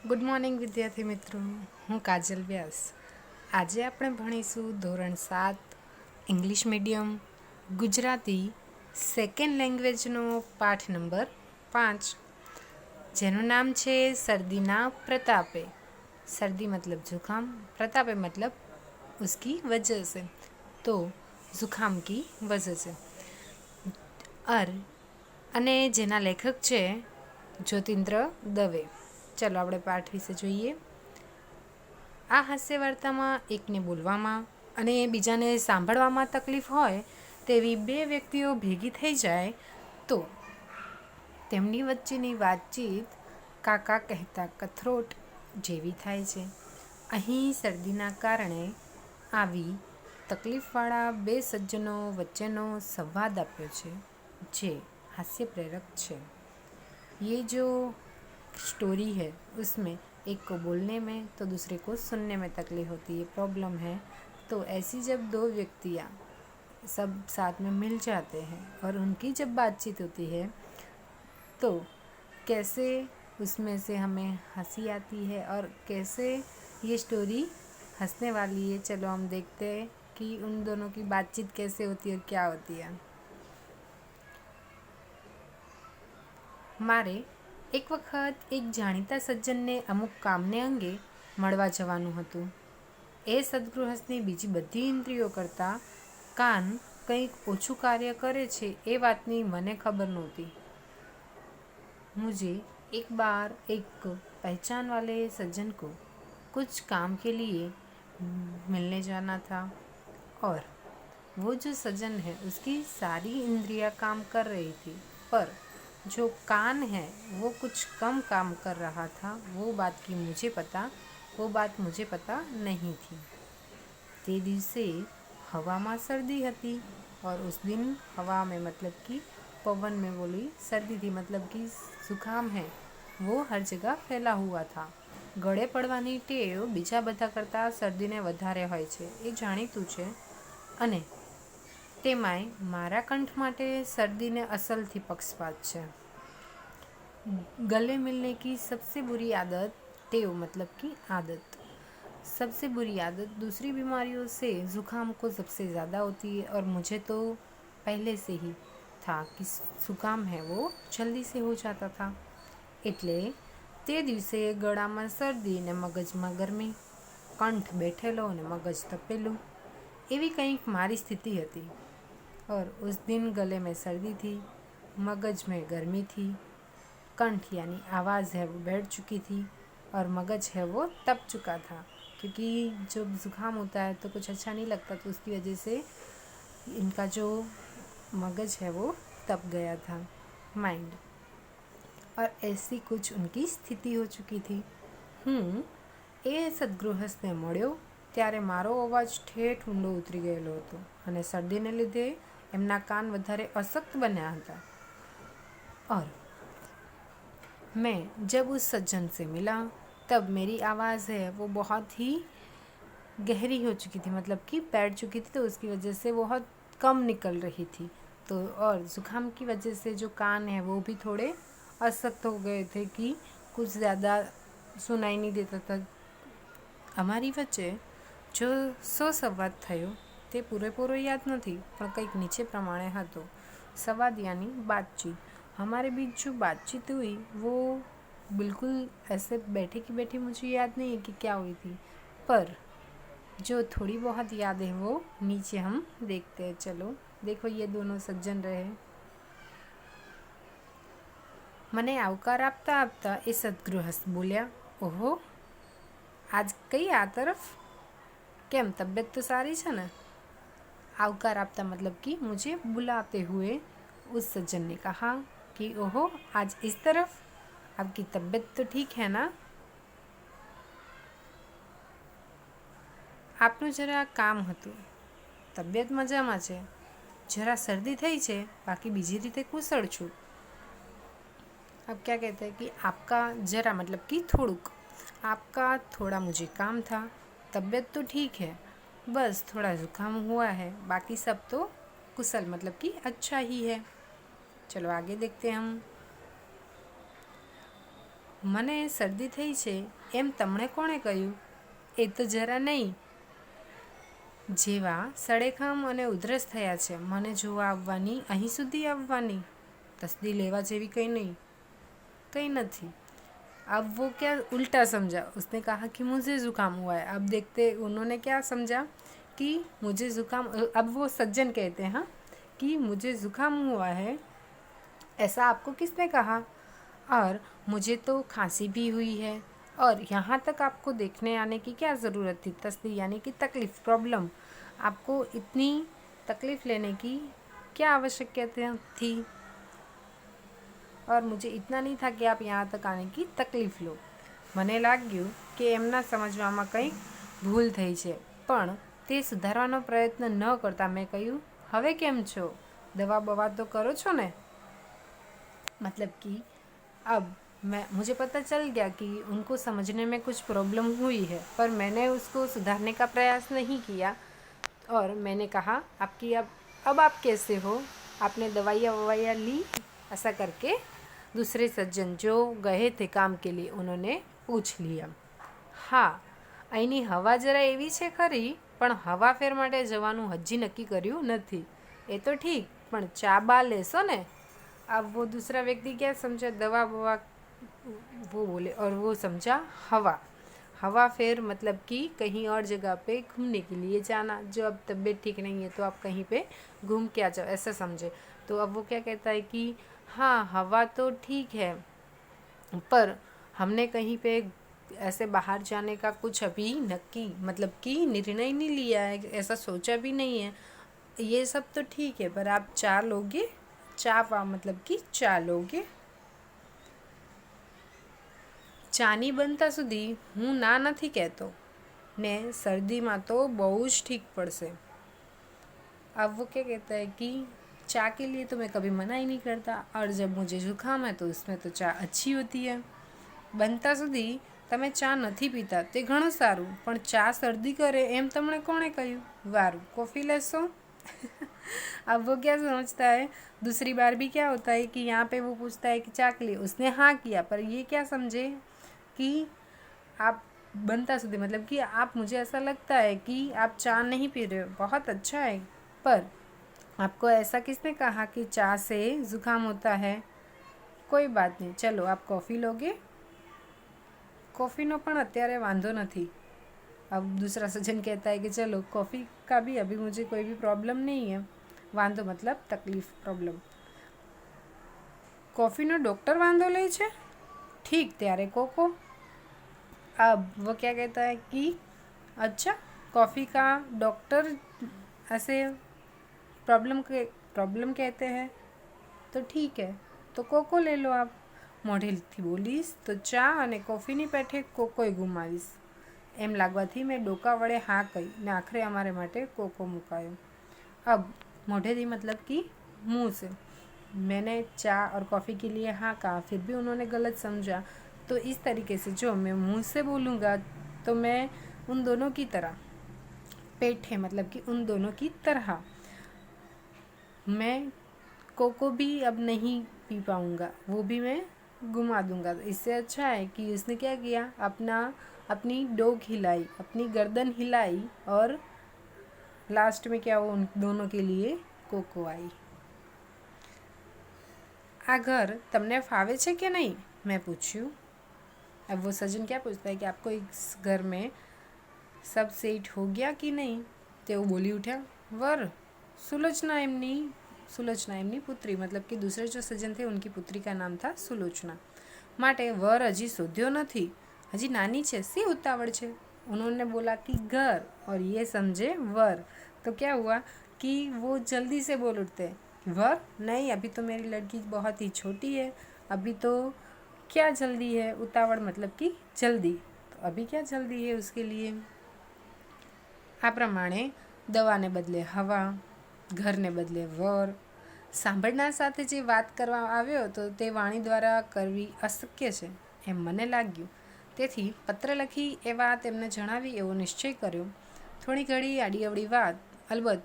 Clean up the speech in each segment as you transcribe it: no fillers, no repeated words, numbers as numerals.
Good morning વિદ્યાર્થી મિત્રો, હું કાજલ વ્યાસ. આજે આપણે ભણીશું ધોરણ 7 ઇંગ્લિશ મીડિયમ ગુજરાતી સેકન્ડ લેંગ્વેજનો પાઠ નંબર 5, જેનું નામ છે सर्दीना प्रतापे. सर्दी मतलब जुकाम, प्रतापे मतलब उसकी वजह से, तो जुकाम की वजह से. અને જેના લેખક છે જ્યોતિન્દ્ર દવે. ચલો આપણે પાઠ વિશે જોઈએ. આ હાસ્ય વાર્તામાં એકને બોલવામાં અને બીજાને સાંભળવામાં તકલીફ હોય તેવી બે વ્યક્તિઓ ભેગી થઈ જાય તો તેમની વચ્ચેની વાતચીત કાકા કહેતા કથરોટ જેવી થાય છે. અહીં શરદીના કારણે આવી તકલીફવાળા બે સજ્જનો વચ્ચેનો સંવાદ આપ્યો છે જે हास्य प्रेरक है. ये जो स्टोरी है उसमें एक को बोलने में तो दूसरे को सुनने में तकलीफ होती है, प्रॉब्लम है. तो ऐसी जब दो व्यक्तियाँ सब साथ में मिल जाते हैं और उनकी जब बातचीत होती है तो कैसे उसमें से हमें हंसी आती है और कैसे ये स्टोरी हंसने वाली है. चलो हम देखते हैं कि उन दोनों की बातचीत कैसे होती है और क्या होती है. મારે એક વખત એક જાણીતા સજ્જનને અમુક કામને અંગે મળવા જવાનું હતું. એ સદગૃહસ્થની બીજી બધી ઇન્દ્રિયો કરતાં કાન કંઈક ઓછું કાર્ય કરે છે એ વાતની મને ખબર નહોતી. मुझे एक बार एक पहचान वाले सज्जन को कुछ काम के लिए मिलने जाना था और वो जो सज्जन है उसकी सारी इंद्रियां काम कर रही थी, पर जो कान है वो कुछ कम काम कर रहा था. वो बात मुझे पता नहीं थी. તે દિવસે હવામાં सर्दी હતી और उस दिन हवा में मतलब कि पवन में बोली सर्दी थी, मतलब कि जुकाम है वो हर जगह फैला हुआ था. ગળે પડવાની ટેવ બીજા બધા કરતાં શરદીને વધારે હોય છે એ જાણીતું છે, અને તેમાંય મારા કંઠ માટે सर्दी ने असलથી पक्षपात છે. गले मिलने की सबसे बुरी आदत, टेव मतलब कि आदत, सबसे बुरी आदत दूसरी बीमारियों से ज़ुकाम को सबसे ज़्यादा होती है और मुझे तो पहले से ही था कि ज़ुकाम है वो जल्दी से हो जाता था. એટલે તે દિવસે ગળામાં શરદી ને મગજમાં ગરમી, કંઠ બેઠેલો અને મગજ તપેલું, એવી કંઈક મારી સ્થિતિ હતી. और उस दिन गले में सर्दी थी, मगज में गर्मी थी, कंठ यानी आवाज़ है वो बैठ चुकी थी और मगज है वो तप चुका था. क्योंकि जब ज़ुकाम होता है तो कुछ अच्छा नहीं लगता, तो उसकी वजह से इनका जो मगज है वो तप गया था, माइंड, और ऐसी कुछ उनकी स्थिति हो चुकी थी. હું એ સદગૃહસ્થને મળ્યો ત્યારે મારો અવાજ ઠેઠ ઊંડો ઉતરી ગયેલો હતો અને શરદીને લીધે એમના કાન વધારે અશક્ત બન્યા હતા. और मैं जब उस सज्जन से मिला तब मेरी आवाज़ है वो बहुत ही गहरी हो चुकी थी, मतलब कि बैठ चुकी थी, तो उसकी वजह से बहुत कम निकल रही थी. तो और ज़ुकाम की वजह से जो कान है वो भी थोड़े અશક્ત हो गए थे कि कुछ ज़्यादा सुनाई नहीं देता था. અમારી વચ્ચે જો સંવાદ થયો તે પૂરેપૂરો યાદ નથી, પણ કંઈક નીચે પ્રમાણે હતો. संवाद यानी बातचीत. हमारे बीच जो बातचीत हुई वो बिल्कुल ऐसे बैठे की बैठी मुझे याद नहीं है कि क्या हुई थी, पर जो थोड़ी बहुत याद है वो नीचे हम देखते हैं. चलो देखो, ये दोनों सज्जन रहे. મને આવકાર આપતા આપતા એ સદગૃહસ્થ બોલ્યા, ઓહો, આજ કઈ આ તરફ? કેમ, તબિયત તો સારી છે ને? આવકાર આપતા मतलब कि मुझे बुलाते हुए उस सज्जन ने कहा कि ओहो, आज इस तरफ? आपकी तबीयत तो ठीक है ना? આપનું જરા કામ હતું. તબિયત મજામાં છે, જરા શરદી થઈ છે, બાકી બીજી રીતે કુશળ છું. अब क्या कहते हैं कि आपका जरा मतलब कि थोड़ुक, आपका थोड़ा मुझे काम था, तबीयत तो ठीक है, बस थोड़ा ज़ुकाम हुआ है, बाकी सब तो कुशल मतलब कि अच्छा ही है. चलो आगे देखते हैं हम. મને શરદી થઈ છે એમ તમને કોણે કહ્યું? એ તો જરા નહીં. જેવા સડેખામ અને ઉધરસ થયા છે, મને જોવા આવવાની, અહીં સુધી આવવાની? તસ્દી લેવા જેવી કંઈ નહીં, કંઈ નથી. अब वो क्या उल्टा समझा, उसने कहा कि मुझे ज़ुकाम हुआ है. अब देखते उन्होंने क्या समझा कि मुझे ज़ुकाम, अब वो सज्जन कहते हैं हाँ कि मुझे ज़ुकाम हुआ है, ऐसा आपको किसने कहा? और मुझे तो खांसी भी हुई है, और यहाँ तक आपको देखने आने की क्या ज़रूरत थी? तस्दी यानी कि तकलीफ़, प्रॉब्लम. आपको इतनी तकलीफ़ लेने की क्या आवश्यकता थी? और मुझे इतना नहीं था कि आप यहाँ तक आने की तकलीफ़ लो. મને લાગ્યું કે એમના સમજવામાં કંઈક ભૂલ થઈ છે, પણ તે સુધારવાનો પ્રયત્ન ન કરતા મેં કહ્યું, હવે કેમ છો? દવા બવા તો કરો છો ને? मतलब कि अब मुझे पता चल गया कि उनको समझने में कुछ प्रॉब्लम हुई है, पर मैंने उसको सुधारने का प्रयास नहीं किया. और मैंने कहा आपकी अब आप कैसे हो? आपने दवाइयाँ ली? ऐसा करके दूसरे सज्जन जो गए थे काम के लिए उन्होंने पूछ लिया. હા, અહીંની હવા જરા એવી છે ખરી, પણ હવાફેર માટે જવાનું હજી નક્કી કર્યું નથી. એ તો ઠીક, પણ ચા બા લેશો ને? अब वो दूसरा व्यक्ति क्या समझा? दवा ववा वो बोले, और वो समझा हवा. हवा फेर मतलब कि कहीं और जगह पे घूमने के लिए जाना. जो अब तबीयत ठीक नहीं है तो आप कहीं पे घूम के आ जाओ, ऐसा समझे. तो अब वो क्या कहता है कि हाँ, हवा तो ठीक है, पर हमने कहीं पे ऐसे बाहर जाने का कुछ अभी नक्की मतलब कि निर्णय नहीं लिया है, ऐसा सोचा भी नहीं है. ये सब तो ठीक है, पर आप चा लोगे? चा मतलब कि चा लोगे? ચાની બનતા સુધી હું ના નથી કહેતો ને सर्दीમાં तो બહુ જ ठीक પડશે. अब वो क्या कहता है कि चा के लिए तो मैं कभी मना ही नहीं करता, और जब मुझे जुकाम है तो उसमें तो चा अच्छी होती है. બનતા સુધી તમે ચા નથી પીતા તે ઘણું સારું, પણ ચા શરદી કરે એમ તમને કોણે કહ્યું? વારું, कॉफ़ी लेसो? अब वो क्या समझता है, दूसरी बार भी क्या होता है कि यहाँ पे वो पूछता है कि चा के लिए, उसने हाँ किया, पर ये क्या समझे कि आप बनता सुधी मतलब कि आप, मुझे ऐसा लगता है कि आप चा नहीं पी रहे हो, बहुत अच्छा है, पर आपको ऐसा किसने कहा कि चा से ज़ुकाम होता है? कोई बात नहीं, चलो आप कॉफ़ी लोगे? कॉफ़ीनो पण अत्यारे वांधो नहीं. अब दूसरा सज्जन कहता है कि चलो कॉफ़ी का भी अभी मुझे कोई भी प्रॉब्लम नहीं है. वांधो मतलब तकलीफ, प्रॉब्लम. कॉफ़ीनो डॉक्टर वांधो ले छे? ठीक, त्यारे कोको. अब वो क्या कहता है कि अच्छा, कॉफ़ी का डॉक्टर ऐसे प्रॉब्लम कहते हैं, तो ठीक है, तो कोको ले लो आप. મોઢેથી બોલીશ તો ચા અને કોફીની પેઠે કોકોય ગુમાવીશ. એમ લાગવાથી મેં ડોકા વડે હા કહી ને આખરે અમારે માટે કોકો મુકાયો. अब मोढ़े मतलब कि मुँह से मैंने चा और कॉफ़ी के लिए हाँ कहा, फिर भी उन्होंने गलत समझा. तो इस तरीके से जो मैं मुँह से बोलूँगा तो मैं उन दोनों की तरह, पेठे मतलब कि उन दोनों की तरह, मैं कोको भी अब नहीं पी पाऊँगा, वो भी मैं घुमा दूँगा. इससे अच्छा है कि उसने क्या किया, अपनी डोक हिलाई, अपनी गर्दन हिलाई, और लास्ट में क्या, वो उन दोनों के लिए कोको आई. आ घर तमने फावे छे कि नहीं? मैं पूछूं. अब वो सज्जन क्या पूछता है कि आपको इस घर में सब सेट हो गया कि नहीं? तो वो बोली उठा, वर सुलोचना एमनी पुत्री, मतलब कि दूसरे जो सज्जन थे उनकी पुत्री का नाम था सुलोचना. माटे वर हजी शोध्यो नहीं, हजी नानी छे, सी उतावड़ छे. उन्होंने बोला कि घर, और ये समझे वर. तो क्या हुआ कि वो जल्दी से बोल उठते, वर नहीं, अभी तो मेरी लड़की बहुत ही छोटी है, अभी तो क्या जल्दी है? उतावड़ मतलब कि जल्दी, तो अभी क्या जल्दी है उसके लिए? आ प्रमाणे दवाने बदले हवा, घरने बदले वर. સાંભળનાર સાથે જે વાત કરવા આવ્યો તો તે વાણી દ્વારા કરવી અશક્ય છે એમ મને લાગ્યું. તેથી પત્ર લખી એ વાત એમને જણાવી એવો નિશ્ચય કર્યો. થોડી ઘડી આડીઅવડી વાત અલબત્ત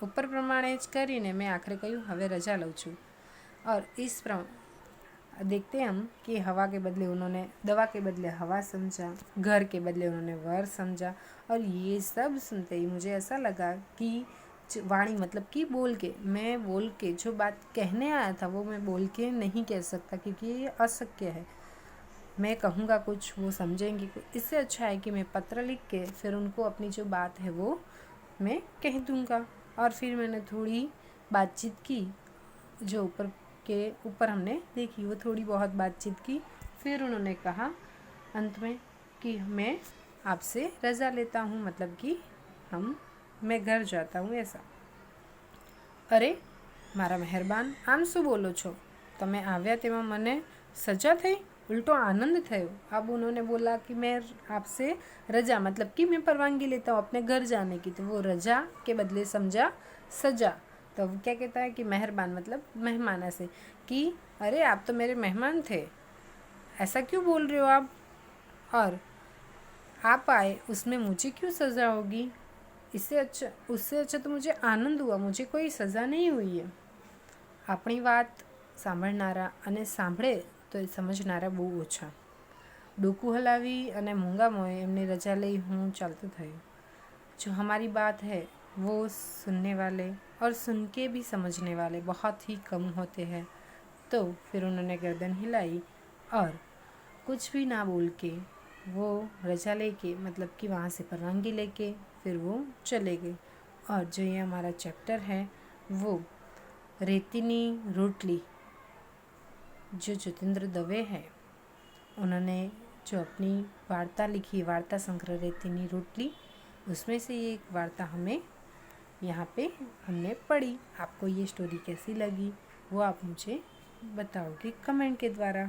ઉપર પ્રમાણે જ કરીને મેં આખરે કહ્યું, હવે રજા લઉં છું. और देखते हैं हम कि हवा के बदले उन्होंने दवा के बदले हवा समझा, घर के बदले उन्होंने वर समझा। और ये सब सुनते ही मुझे ऐसा लगा कि वाणी मतलब कि मैं बोल के जो बात कहने आया था वो मैं बोल के नहीं कह सकता, क्योंकि ये अशक्य है। मैं कहूँगा कुछ, वो समझेंगे कुछ। इससे अच्छा है कि मैं पत्र लिख के फिर उनको अपनी जो बात है वो मैं कह दूँगा। और फिर मैंने थोड़ी बातचीत की, जो ऊपर हमने देखी, वो थोड़ी बहुत बातचीत की। फिर उन्होंने कहा अंत में कि मैं आपसे रज़ा लेता हूँ, मतलब कि मैं घर जाता हूँ ऐसा। અરે મારા મહેરબાન, આમ શું બોલો છો? તમે આવ્યા તેમાં મને સજા થઈ, उल्टो आनंद थयो। अब उन्होंने बोला कि मैं आपसे रजा मतलब कि मैं परवानगी लेता हूँ अपने घर जाने की, तो वो रजा के बदले समझा सजा। तो क्या कहता है कि मेहरबान मतलब मेहमान, ऐसे कि अरे आप तो मेरे मेहमान थे, ऐसा क्यों बोल रहे हो आप? और आप आए उसमें मुझे क्यों सज़ा होगी? उससे अच्छा तो मुझे आनंद हुआ, मुझे कोई સજા નહીં हुई है। આપણી વાત સાંભળનારા અને સાંભળે તો એ સમજનારા બહુ ઓછા। ડોકું હલાવી અને મૂંગા મોએ એમને રજા લઈ હું ચાલતો થયો। जो हमारी बात है वो सुनने वाले और सुन के भी समझने वाले बहुत ही कम होते हैं। तो फिर उन्होंने गर्दन हिलाई और कुछ भी ना बोल के वो रजा लेके मतलब कि वहाँ से परवानगी लेके फिर वो चले गए। और जो ये हमारा चैप्टर है वो रेतीनी रोटली, जो जतेंद्र दवे है उन्होंने जो अपनी वार्ता लिखी, वार्ता संग्रह रेतीनी रोटली, उसमें से ये एक वार्ता हमें यहाँ पे हमने पढ़ी। आपको ये स्टोरी कैसी लगी वो आप मुझे बताओगे कमेंट के द्वारा।